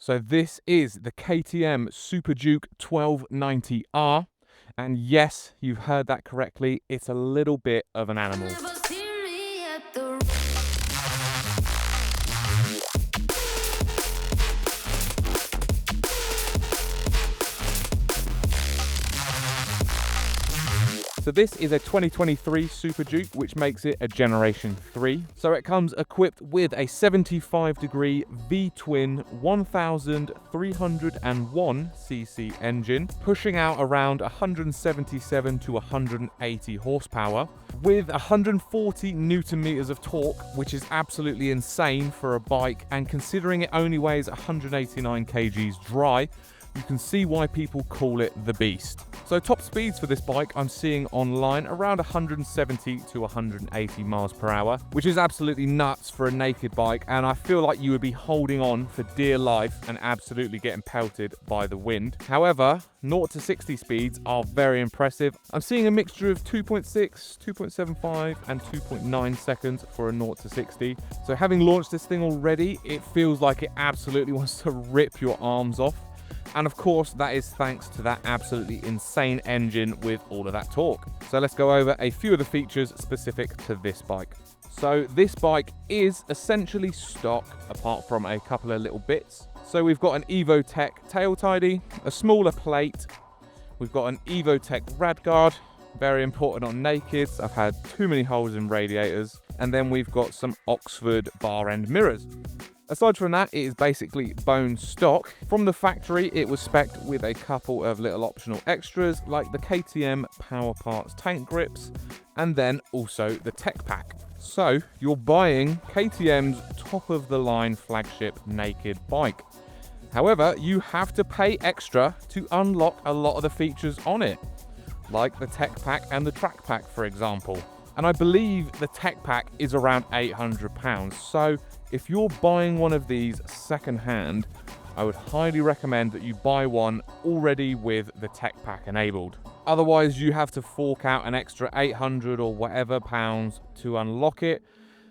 So this is the KTM Super Duke 1290R. And yes, you've heard that correctly. It's a little bit of an animal. So this is a 2023 Super Duke, which makes it a Generation 3. So it comes equipped with a 75-degree V-twin 1301cc engine, pushing out around 177 to 180 horsepower, with 140 newton meters of torque, which is absolutely insane for a bike, and considering it only weighs 189 kgs dry, you can see why people call it the Beast. So top speeds for this bike I'm seeing online around 170 to 180 miles per hour, which is absolutely nuts for a naked bike, and I feel like you would be holding on for dear life and absolutely getting pelted by the wind. However, 0 to 60 speeds are very impressive. I'm seeing a mixture of 2.6, 2.75 and 2.9 seconds for a 0 to 60. So having launched this thing already, it feels like it absolutely wants to rip your arms off. And of course, that is thanks to that absolutely insane engine with all of that torque. So let's go over a few of the features specific to this bike. So this bike is essentially stock, apart from a couple of little bits. So we've got an EvoTech tail tidy, a smaller plate. We've got an EvoTech rad guard, very important on nakeds. I've had too many holes in radiators. And then we've got some Oxford bar end mirrors. Aside from that, it is basically bone stock. From the factory, it was spec'd with a couple of little optional extras like the KTM Power Parts tank grips and then also the tech pack. So you're buying KTM's top of the line flagship naked bike. However, you have to pay extra to unlock a lot of the features on it, like the tech pack and the track pack, for example. And I believe the tech pack is around £800. So if you're buying one of these secondhand, I would highly recommend that you buy one already with the tech pack enabled. Otherwise, you have to fork out an extra 800 or whatever pounds to unlock it,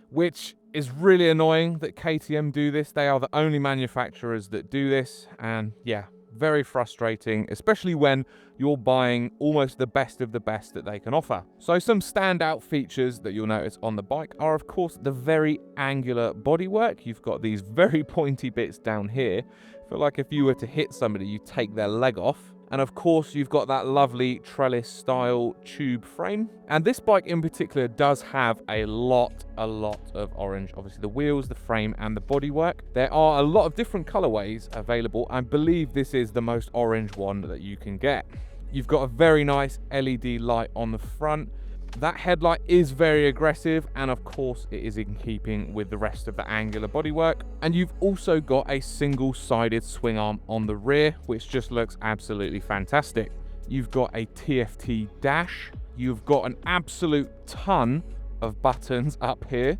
which is really annoying that KTM do this. They are the only manufacturers that do this, and yeah, very frustrating, especially when you're buying almost the best of the best that they can offer. So some standout features that you'll notice on the bike are, of course, the very angular bodywork. You've got these very pointy bits down here. I feel like if you were to hit somebody, you take their leg off. And of course, you've got that lovely trellis style tube frame. And this bike in particular does have a lot of orange. Obviously the wheels, the frame and the bodywork. There are a lot of different colorways available. I believe this is the most orange one that you can get. You've got a very nice LED light on the front. That headlight is very aggressive, and of course it is in keeping with the rest of the angular bodywork. And you've also got a single-sided swing arm on the rear, which just looks absolutely fantastic. You've got a TFT dash. You've got an absolute ton of buttons up here.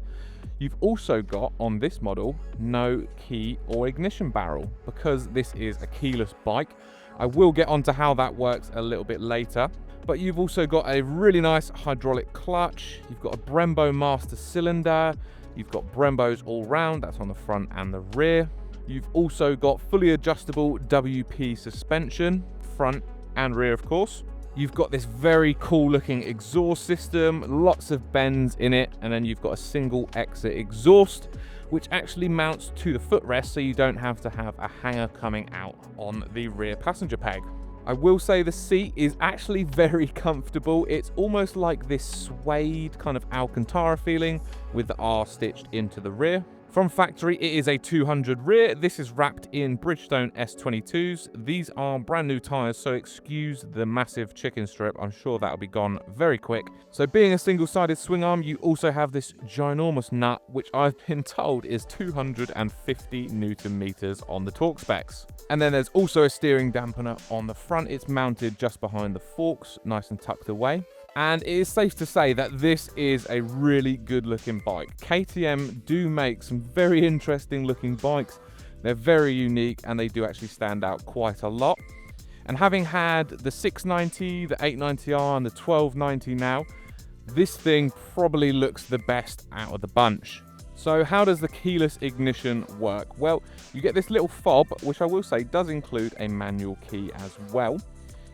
You've also got, on this model, no key or ignition barrel, because this is a keyless bike. I will get onto how that works a little bit later. But you've also got a really nice hydraulic clutch. You've got a Brembo master cylinder. You've got Brembos all round, that's on the front and the rear. You've also got fully adjustable WP suspension, front and rear of course. You've got this very cool looking exhaust system, lots of bends in it, and then you've got a single exit exhaust, which actually mounts to the footrest so you don't have to have a hanger coming out on the rear passenger peg. I will say the seat is actually very comfortable. It's almost like this suede kind of Alcantara feeling with the R stitched into the rear. From factory, it is a 200 rear. This is wrapped in Bridgestone S22s. These are brand new tires, so excuse the massive chicken strip. I'm sure that'll be gone very quick. So being a single-sided swing arm, you also have this ginormous nut, which I've been told is 250 Newton meters on the torque specs. And then there's also a steering dampener on the front. It's mounted just behind the forks, nice and tucked away. And it is safe to say that this is a really good looking bike. KTM do make some very interesting looking bikes. They're very unique and they do actually stand out quite a lot. And having had the 690, the 890R and the 1290 now, this thing probably looks the best out of the bunch. So how does the keyless ignition work? Well, you get this little fob, which I will say does include a manual key as well.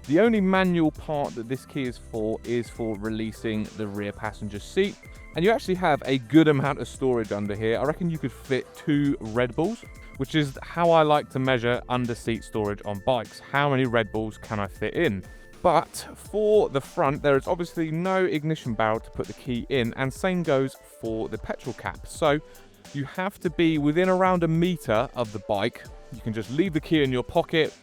The only manual part that this key is for releasing the rear passenger seat. And you actually have a good amount of storage under here. I reckon you could fit 2 Red Bulls, which is how I like to measure under seat storage on bikes. How many Red Bulls can I fit in? But for the front, there is obviously no ignition barrel to put the key in, and same goes for the petrol cap. So you have to be within around a meter of the bike. You can just leave the key in your pocket,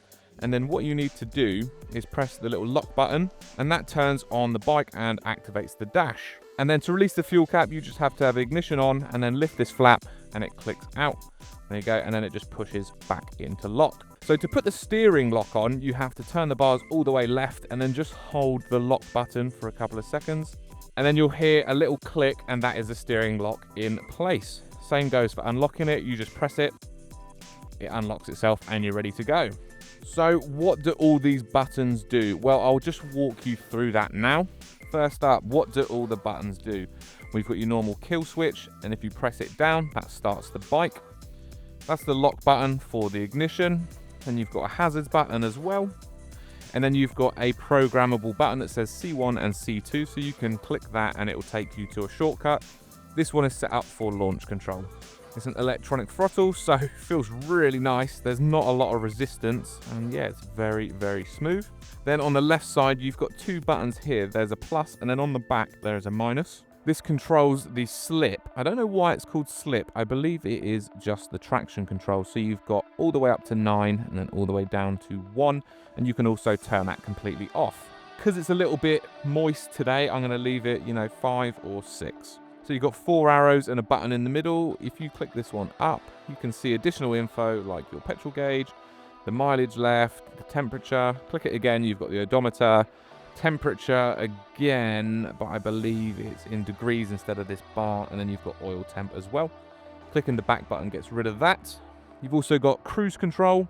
and then what you need to do is press the little lock button, and that turns on the bike and activates the dash. And then to release the fuel cap, you just have to have ignition on and then lift this flap and it clicks out. There you go, and then it just pushes back into lock. So to put the steering lock on, you have to turn the bars all the way left and then just hold the lock button for a couple of seconds. And then you'll hear a little click, and that is the steering lock in place. Same goes for unlocking it. You just press it, it unlocks itself, and you're ready to go. So what do all these buttons do? Well, I'll just walk you through that now. First up, what do all the buttons do? We've got your normal kill switch, and if you press it down, that starts the bike. That's the lock button for the ignition. And you've got a hazards button as well. And then you've got a programmable button that says C1 and C2, so you can click that and it will take you to a shortcut. This one is set up for launch control. It's an electronic throttle, so it feels really nice. There's not a lot of resistance, and yeah, it's very, very smooth. Then on the left side, you've got 2 buttons here. There's a plus, and then on the back, there is a minus. This controls the slip. I don't know why it's called slip. I believe it is just the traction control. So you've got all the way up to 9 and then all the way down to 1. And you can also turn that completely off. Because it's a little bit moist today, I'm going to leave it, 5 or 6. So you've got 4 arrows and a button in the middle. If you click this one up, you can see additional info like your petrol gauge, the mileage left, the temperature. Click it again, you've got the odometer. Temperature again, but I believe it's in degrees instead of this bar, and then you've got oil temp as well. Clicking the back button gets rid of that. You've also got cruise control.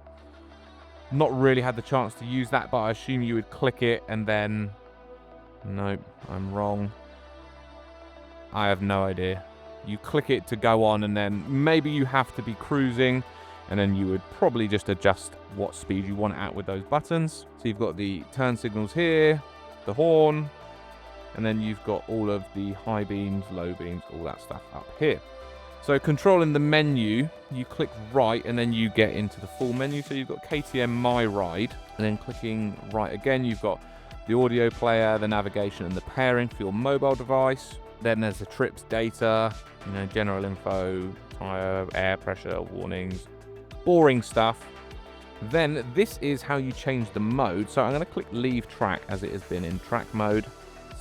Not really had the chance to use that, but I assume you would click it and then... Nope, I'm wrong. I have no idea. You click it to go on, and then maybe you have to be cruising, and then you would probably just adjust what speed you want it at with those buttons. So you've got the turn signals here, the horn, and then you've got all of the high beams, low beams, all that stuff up here. So controlling the menu, you click right and then you get into the full menu. So you've got KTM My Ride, and then clicking right again, you've got the audio player, the navigation and the pairing for your mobile device. Then there's the trips data, general info, tire, air pressure, warnings, boring stuff. Then this is how you change the mode. So I'm going to click leave track as it has been in track mode.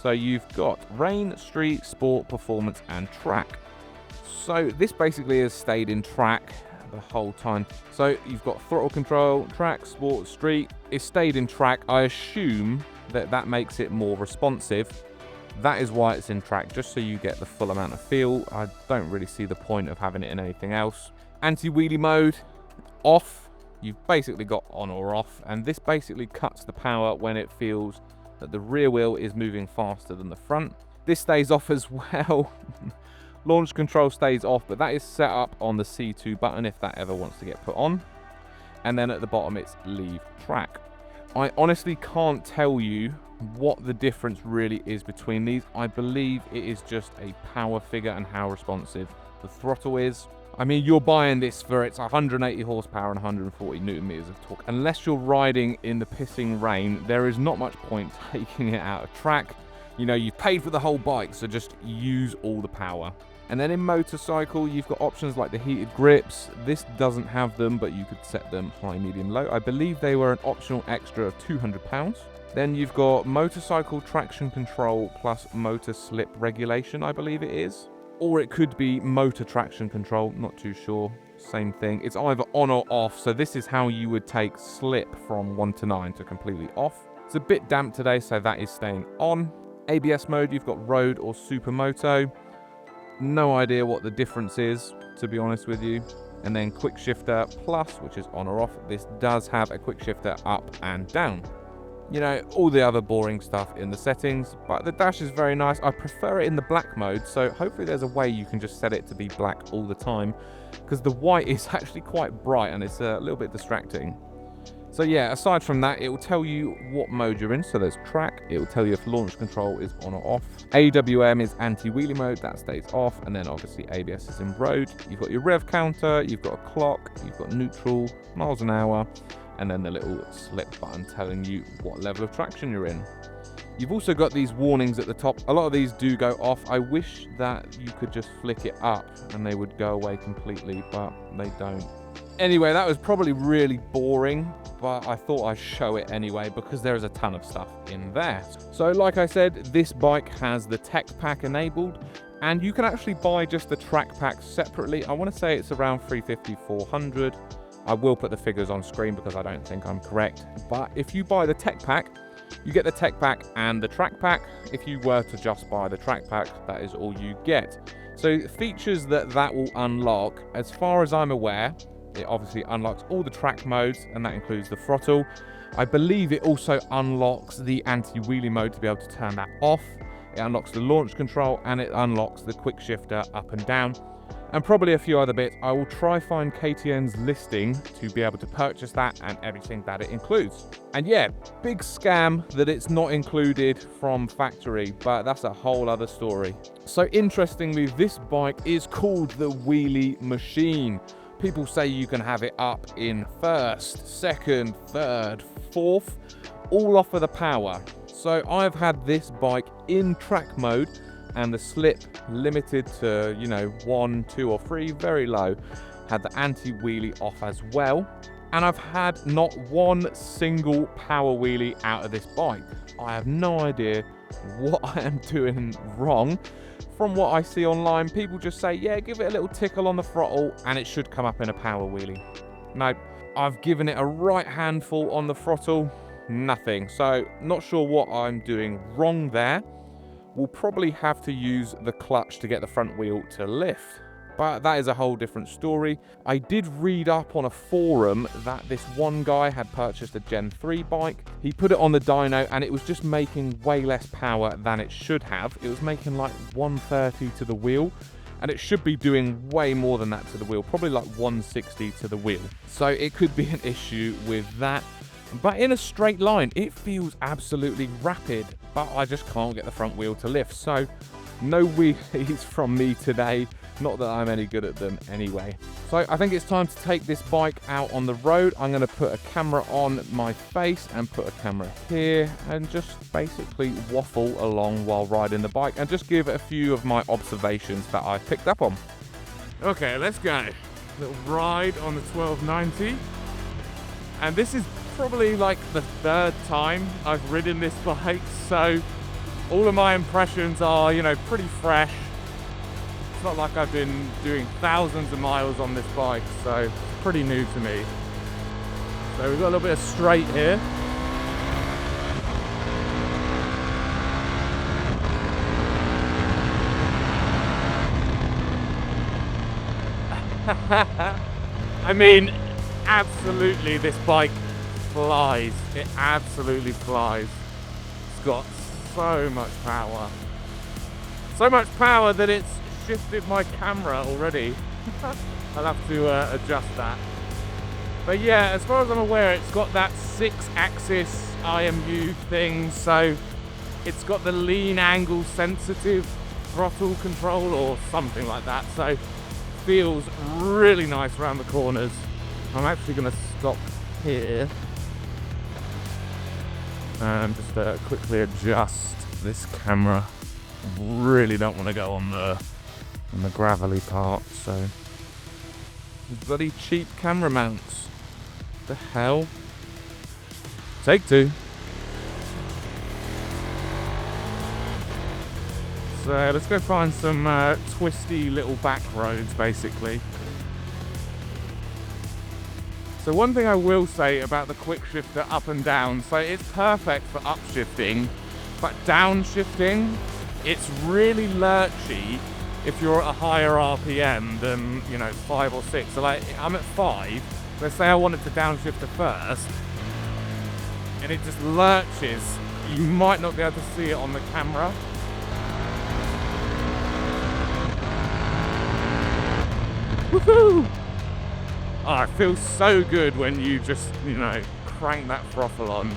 So you've got rain, street, sport, performance and track. So this basically has stayed in track the whole time. So you've got throttle control, track, sport, street. It stayed in track. I assume that makes it more responsive. That is why it's in track, just so you get the full amount of feel. I don't really see the point of having it in anything else. Anti-wheelie mode, off. You've basically got on or off, and this basically cuts the power when it feels that the rear wheel is moving faster than the front. This stays off as well. Launch control stays off, but that is set up on the C2 button if that ever wants to get put on. And then at the bottom it's leave track. I honestly can't tell you what the difference really is between these. I believe it is just a power figure and how responsive the throttle is. I mean, you're buying this for its 180 horsepower and 140 newton meters of torque. Unless you're riding in the pissing rain, there is not much point taking it out of track. You've paid for the whole bike, so just use all the power. And then in motorcycle, you've got options like the heated grips. This doesn't have them, but you could set them high, medium, low. I believe they were an optional extra of £200. Then you've got motorcycle traction control plus motor slip regulation, I believe it is. Or it could be motor traction control, not too sure. Same thing. It's either on or off, so this is how you would take slip from 1 to 9 to completely off. It's a bit damp today, so that is staying on. ABS mode, you've got road or supermoto. No idea what the difference is, to be honest with you. And then quick shifter plus, which is on or off. This does have a quick shifter up and down. You know, all the other boring stuff in the settings, but the dash is very nice. I prefer it in the black mode, so hopefully there's a way you can just set it to be black all the time, because the white is actually quite bright and it's a little bit distracting. So yeah, aside from that, it will tell you what mode you're in. So there's track, it will tell you if launch control is on or off. AWM is anti-wheelie mode, that stays off. And then obviously ABS is in road. You've got your rev counter, you've got a clock, you've got neutral, miles an hour, and then the little slip button telling you what level of traction you're in. You've also got these warnings at the top. A lot of these do go off. I wish that you could just flick it up and they would go away completely, but they don't. Anyway, that was probably really boring, but I thought I'd show it anyway because there is a ton of stuff in there. So like I said, this bike has the tech pack enabled, and you can actually buy just the track pack separately. I want to say it's around 350, 400. I will put the figures on screen because I don't think I'm correct. But if you buy the tech pack, you get the tech pack and the track pack. If you were to just buy the track pack, that is all you get. So features that will unlock, as far as I'm aware, it obviously unlocks all the track modes, and that includes the throttle. I believe it also unlocks the anti-wheelie mode to be able to turn that off. It unlocks the launch control, and it unlocks the quick shifter up and down, and probably a few other bits. I will try find KTM's listing to be able to purchase that and everything that it includes. And yeah, big scam that it's not included from factory, but that's a whole other story. So interestingly, this bike is called the Wheelie Machine. People say you can have it up in first, second, third, fourth, all off of the power. So I've had this bike in track mode and the slip limited to, you know, 1, 2 or 3, very low. Had the anti-wheelie off as well. And I've had not one single power wheelie out of this bike. I have no idea what I am doing wrong. From what I see online, people just say, yeah, give it a little tickle on the throttle and it should come up in a power wheelie. No, I've given it a right handful on the throttle, nothing. So not sure what I'm doing wrong there. We'll probably have to use the clutch to get the front wheel to lift, but that is a whole different story. I did read up on a forum that this one guy had purchased a Gen 3 bike. He put it on the dyno and it was just making way less power than it should have. It was making like 130 to the wheel, and it should be doing way more than that to the wheel, probably like 160 to the wheel. So it could be an issue with that. But in a straight line, it feels absolutely rapid, but I just can't get the front wheel to lift. So no wheelies from me today. Not that I'm any good at them anyway. So I think it's time to take this bike out on the road. I'm going to put a camera on my face and put a camera here and just basically waffle along while riding the bike and just give a few of my observations that I picked up on. Okay, let's go. Little ride on the 1290. And this is probably like the third time I've ridden this bike, so all of my impressions are, you know, pretty fresh. It's not like I've been doing thousands of miles on this bike, so it's pretty new to me. So we've got a little bit of straight here. I mean, absolutely, this bike flies. It absolutely flies. It's got so much power. So much power that it's shifted my camera already. I'll have to adjust that. But yeah, as far as I'm aware, it's got that 6-axis IMU thing, so it's got the lean angle sensitive throttle control or something like that, so feels really nice around the corners. I'm actually going to stop here and just quickly adjust this camera. Really don't want to go on the gravelly part, so bloody cheap camera mounts. The hell? Take two. So let's go find some twisty little back roads, basically. So one thing I will say about the quick shifter up and down, so it's perfect for upshifting, but downshifting, it's really lurchy if you're at a higher RPM than, you know, 5 or 6. So like, I'm at 5, let's say I wanted to downshift to first, and it just lurches. You might not be able to see it on the camera. Woohoo! Oh, it feels so good when you just, you know, crank that throttle on.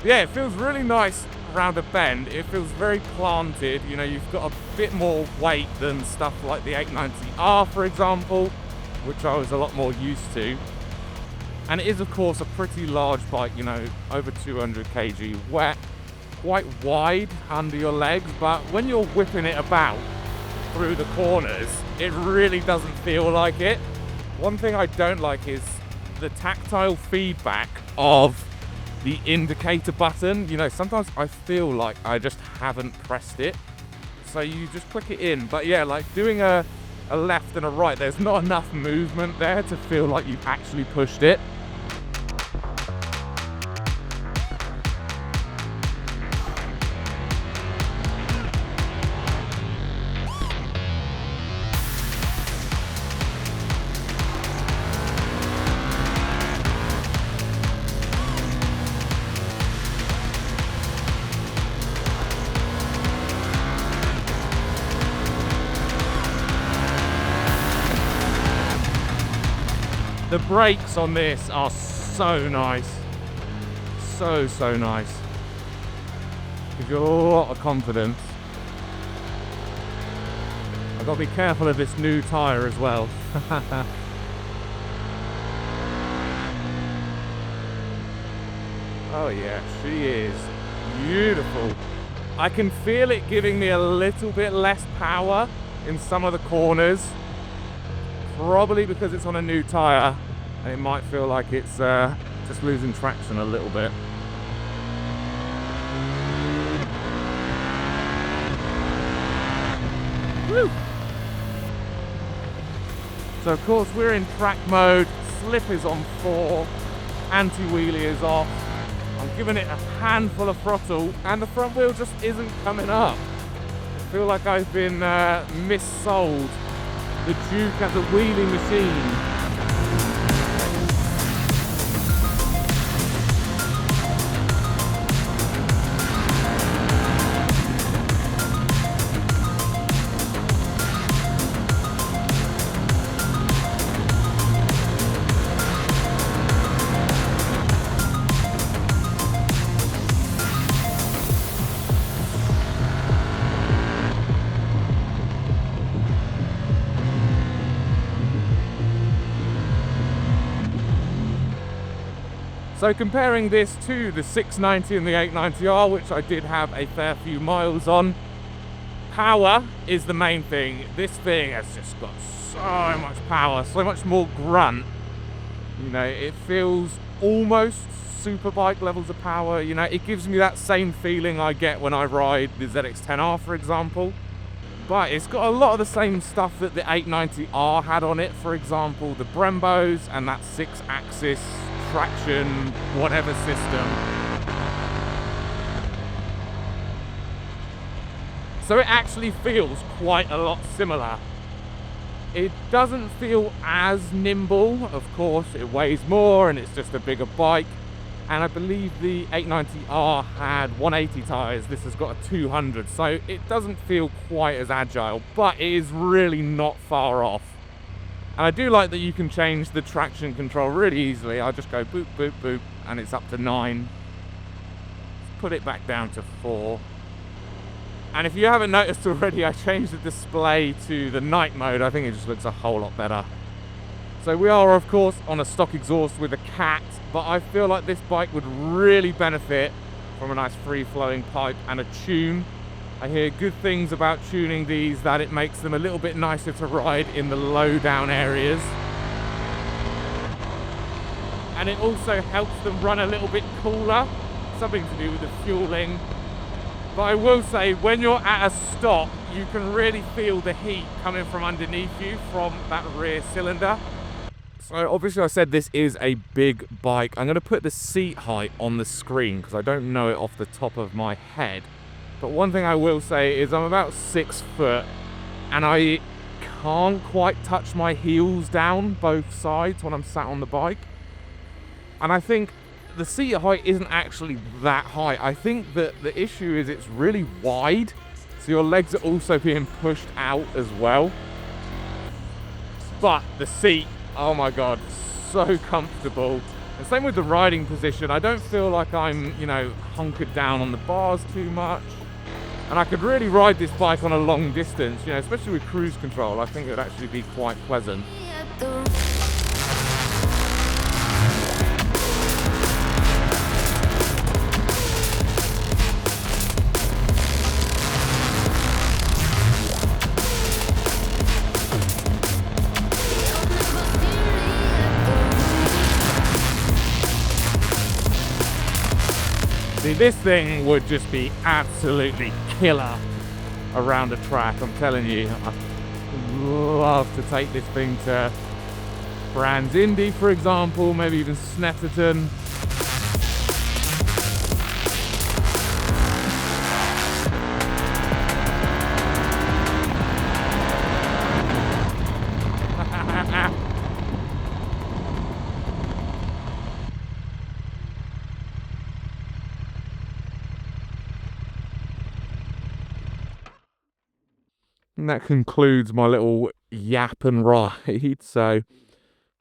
Yeah, it feels really nice around a bend. It feels very planted. You know, you've got a bit more weight than stuff like the 890R, for example, which I was a lot more used to. And it is, of course, a pretty large bike, you know, over 200 kg wet, quite wide under your legs, but when you're whipping it about through the corners, it really doesn't feel like it. One thing I don't like is the tactile feedback of the indicator button. You know, sometimes I feel like I just haven't pressed it, so you just click it in. But yeah, like doing a left and a right, there's not enough movement there to feel like you've actually pushed it. The brakes on this are so nice. So nice. Gives you a lot of confidence. I've got to be careful of this new tyre as well. Oh yeah, she is beautiful. I can feel it giving me a little bit less power in some of the corners. Probably because it's on a new tyre, and it might feel like it's just losing traction a little bit. Woo! So of course we're in track mode, slip is on 4, anti-wheelie is off. I'm giving it a handful of throttle and the front wheel just isn't coming up. I feel like I've been missold the Duke as a wheelie machine. So comparing this to the 690 and the 890R, which I did have a fair few miles on, power is the main thing. This thing has just got so much power, so much more grunt. You know, it feels almost superbike levels of power. You know, it gives me that same feeling I get when I ride the ZX-10R, for example. But it's got a lot of the same stuff that the 890R had on it. For example, the Brembos and that 6-axis traction, whatever system. So it actually feels quite a lot similar. It doesn't feel as nimble, of course, it weighs more and it's just a bigger bike. And I believe the 890R had 180 tyres, this has got a 200, so it doesn't feel quite as agile, but it is really not far off. And I do like that you can change the traction control really easily. I just go boop, boop, boop, and it's up to 9. Put it back down to 4. And if you haven't noticed already, I changed the display to the night mode. I think it just looks a whole lot better. So we are, of course, on a stock exhaust with a cat, but I feel like this bike would really benefit from a nice free-flowing pipe and a tune. I hear good things about tuning these, that it makes them a little bit nicer to ride in the low down areas. And it also helps them run a little bit cooler, something to do with the fueling. But I will say, when you're at a stop, you can really feel the heat coming from underneath you from that rear cylinder. So obviously I said this is a big bike. I'm going to put the seat height on the screen because I don't know it off the top of my head. But one thing I will say is I'm about 6 foot and I can't quite touch my heels down both sides when I'm sat on the bike. And I think the seat height isn't actually that high. I think that the issue is it's really wide, so your legs are also being pushed out as well. But the seat, oh my God, so comfortable. And same with the riding position. I don't feel like I'm, you know, hunkered down on the bars too much. And I could really ride this bike on a long distance, you know, especially with cruise control. I think it would actually be quite pleasant. See, this thing would just be absolutely killer around a track. I'm telling you, I'd love to take this thing to Brands Indy, for example, maybe even Snetterton. And that concludes my little yap and ride. So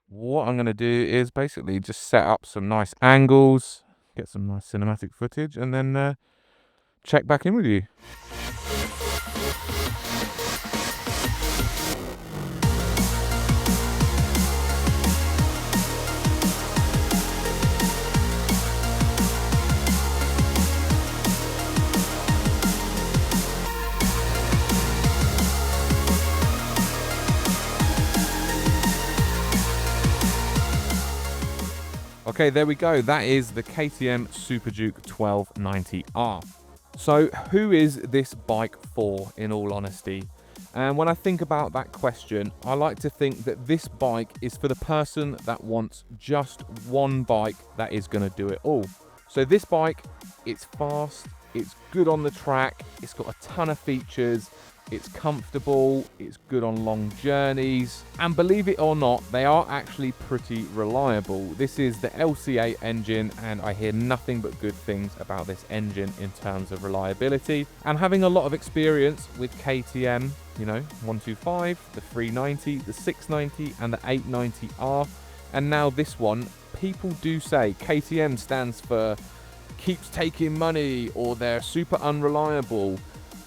what I'm going to do is basically just set up some nice angles, get some nice cinematic footage, and then check back in with you. Okay, there we go. That is the KTM Super Duke 1290R. So who is this bike for, in all honesty? And when I think about that question, I like to think that this bike is for the person that wants just one bike that is going to do it all. So this bike, it's fast, it's good on the track, it's got a ton of features, it's comfortable, it's good on long journeys, and believe it or not, they are actually pretty reliable. This is the LCA engine, and I hear nothing but good things about this engine in terms of reliability. And having a lot of experience with KTM, you know, 125, the 390, the 690, and the 890R, and now this one, people do say KTM stands for keeps taking money, or they're super unreliable.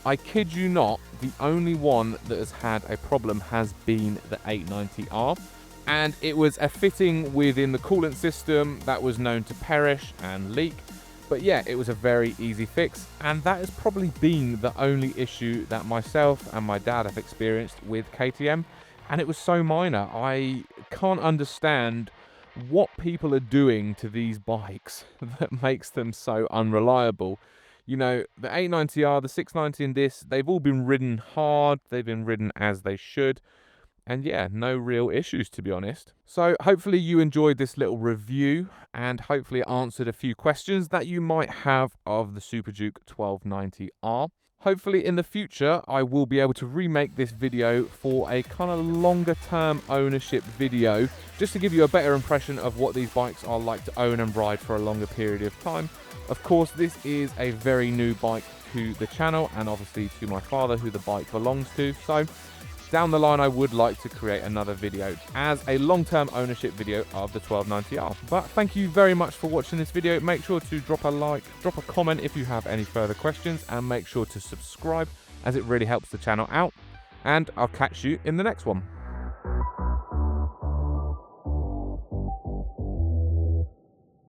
I kid you not, the only one that has had a problem has been the 890R, and it was a fitting within the coolant system that was known to perish and leak. But yeah, it was a very easy fix, and that has probably been the only issue that myself and my dad have experienced with KTM, and it was so minor. I can't understand what people are doing to these bikes that makes them so unreliable. You know, the 890R, the 690 and this, they've all been ridden hard, they've been ridden as they should, and yeah, no real issues, to be honest. So hopefully you enjoyed this little review, and hopefully it answered a few questions that you might have of the Super Duke 1290R. Hopefully in the future, I will be able to remake this video for a kind of longer term ownership video, just to give you a better impression of what these bikes are like to own and ride for a longer period of time. Of course, this is a very new bike to the channel, and obviously to my father, who the bike belongs to. So down the line, I would like to create another video as a long-term ownership video of the 1290R. But thank you very much for watching this video. Make sure to drop a like, drop a comment if you have any further questions, and make sure to subscribe, as it really helps the channel out. And I'll catch you in the next one.